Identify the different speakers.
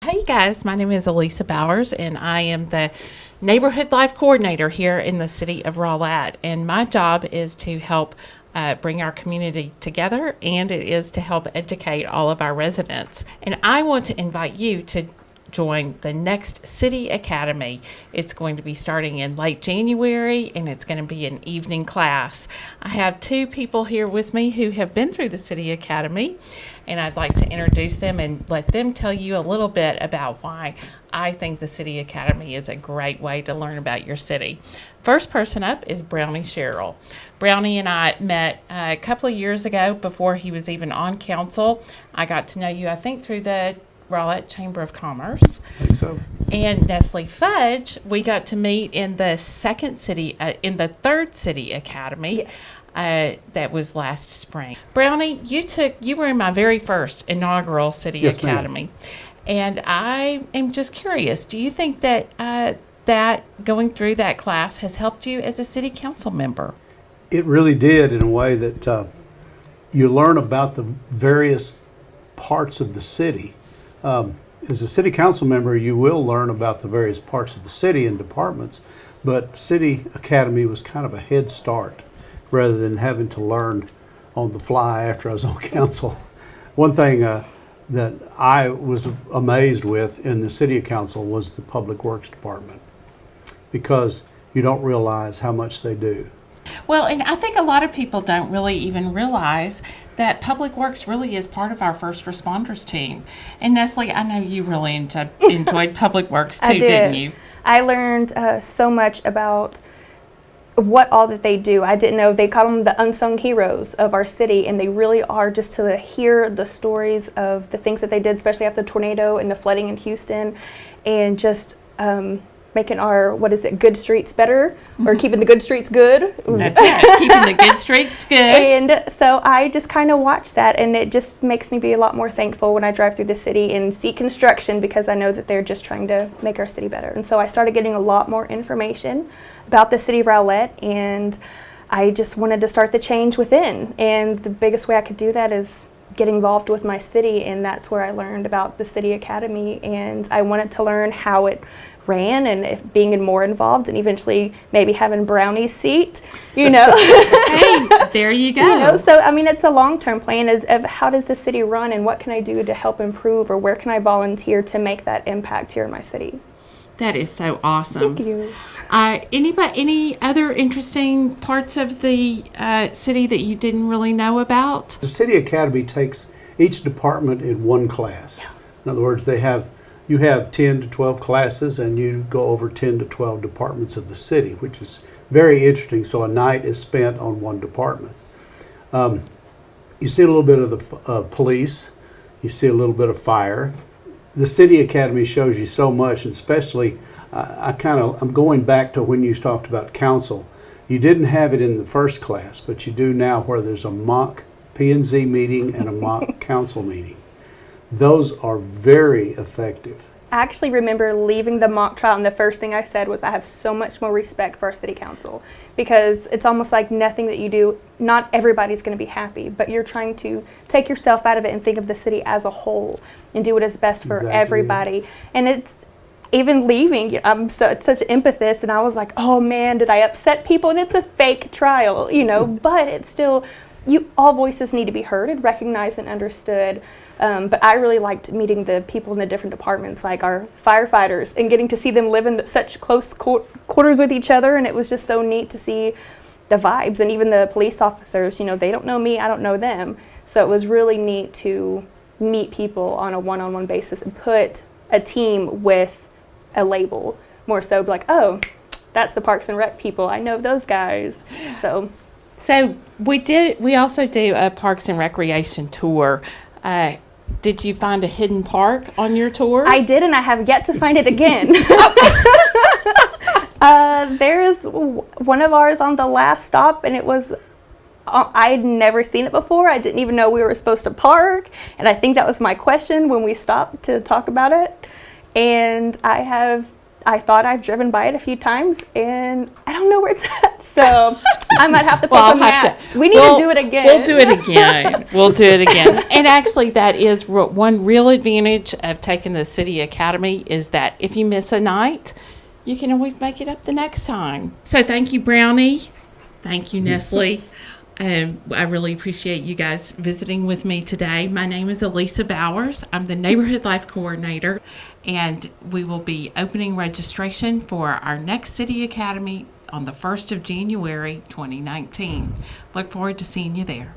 Speaker 1: Hey guys, my name is Elisa Bowers and I am the Neighborhood Life Coordinator here in the city of Rowlett. And my job is to help bring our community together, and it is to help educate all of our residents. And I want to invite you to join the next City Academy. It's going to be starting in late January, and it's going to be an evening class. I have two people here with me who have been through the City Academy, and I'd like to introduce them and let them tell you a little bit about why I think the City Academy is a great way to learn about your city. First person up is Brownlee Sherrill. Brownlee and I met a couple of years ago before he was even on council. I got to know you, I think, through the Rowlett Chamber of Commerce.
Speaker 2: I think so.
Speaker 1: And Nestle Fudge, we got to meet in the third City Academy.
Speaker 3: Yes.
Speaker 1: That was last spring. Brownlee, you were in my very first inaugural City Academy.
Speaker 2: Ma'am.
Speaker 1: And I am just curious, do you think that that going through that class has helped you as a city council member?
Speaker 2: It really did, in a way that you learn about the various parts of the city. As a city council member, you will learn about the various parts of the city and departments, but City Academy was kind of a head start rather than having to learn on the fly after I was on council. One thing that I was amazed with in the city council was the public works department, because you don't realize how much they do.
Speaker 1: Well, and I think a lot of people don't really even realize that Public Works really is part of our first responders team. And Nestle, I know you really enjoyed Public Works too, didn't you?
Speaker 3: I learned so much about what all that they do. I didn't know they call them the unsung heroes of our city, and they really are. Just to hear the stories of the things that they did, especially after the tornado and the flooding in Houston, and just making our, good streets better, or keeping the good streets good.
Speaker 1: That's it, keeping the good streets good.
Speaker 3: And so I just kind of watch that, and it just makes me be a lot more thankful when I drive through the city and see construction, because I know that they're just trying to make our city better. And so I started getting a lot more information about the city of Rowlett, and I just wanted to start the change within. And the biggest way I could do that is get involved with my city, and that's where I learned about the City Academy, and I wanted to learn how it ran, and if being more involved, and eventually maybe having Brownlee's seat,
Speaker 1: Hey, there you go.
Speaker 3: So I mean, it's a long-term plan of how does the city run, and what can I do to help improve, or where can I volunteer to make that impact here in my city.
Speaker 1: That is so awesome.
Speaker 3: Thank you.
Speaker 1: Any other interesting parts of the city that you didn't really know about?
Speaker 2: The City Academy takes each department in one class.
Speaker 3: Yeah.
Speaker 2: In other words, you have 10 to 12 classes, and you go over 10 to 12 departments of the city, which is very interesting. So a night is spent on one department. You see a little bit of the police, you see a little bit of fire. The City Academy shows you so much, and especially I'm going back to when you talked about council. You didn't have it in the first class, but you do now, where there's a mock P&Z meeting and a mock council meeting. Those are very effective.
Speaker 3: I actually remember leaving the mock trial, and the first thing I said was I have so much more respect for our city council, because it's almost like nothing that you do, not everybody's going to be happy, but you're trying to take yourself out of it and think of the city as a whole and do what is best for everybody. And it's even leaving, I'm such an empathist, and I was like, oh man, did I upset people? And it's a fake trial, but it's still, all voices need to be heard and recognized and understood. But I really liked meeting the people in the different departments, like our firefighters, and getting to see them live in such close quarters with each other. And it was just so neat to see the vibes. And even the police officers, they don't know me, I don't know them. So it was really neat to meet people on a one-on-one basis and put a team with a label, more so like, oh, that's the Parks and Rec people, I know those guys. So
Speaker 1: we also do a Parks and Recreation tour. Did you find a hidden park on your tour?
Speaker 3: I did, and I have yet to find it again. There's one of ours on the last stop, and it was, I'd never seen it before. I didn't even know we were supposed to park, and I think that was my question when we stopped to talk about it. And I thought I've driven by it a few times, and I don't know where it's at. So I might have to
Speaker 1: Well,
Speaker 3: put
Speaker 1: I'll
Speaker 3: the
Speaker 1: have
Speaker 3: mat.
Speaker 1: to.
Speaker 3: We need to do it again.
Speaker 1: We'll do it again. We'll do it again. And actually, that is one real advantage of taking the City Academy is that if you miss a night, you can always make it up the next time. So thank you, Brownie. Thank you, Nestle. I really appreciate you guys visiting with me today. My name is Elisa Bowers. I'm the Neighborhood Life Coordinator, and we will be opening registration for our next City Academy on the 1st of January, 2019. Look forward to seeing you there.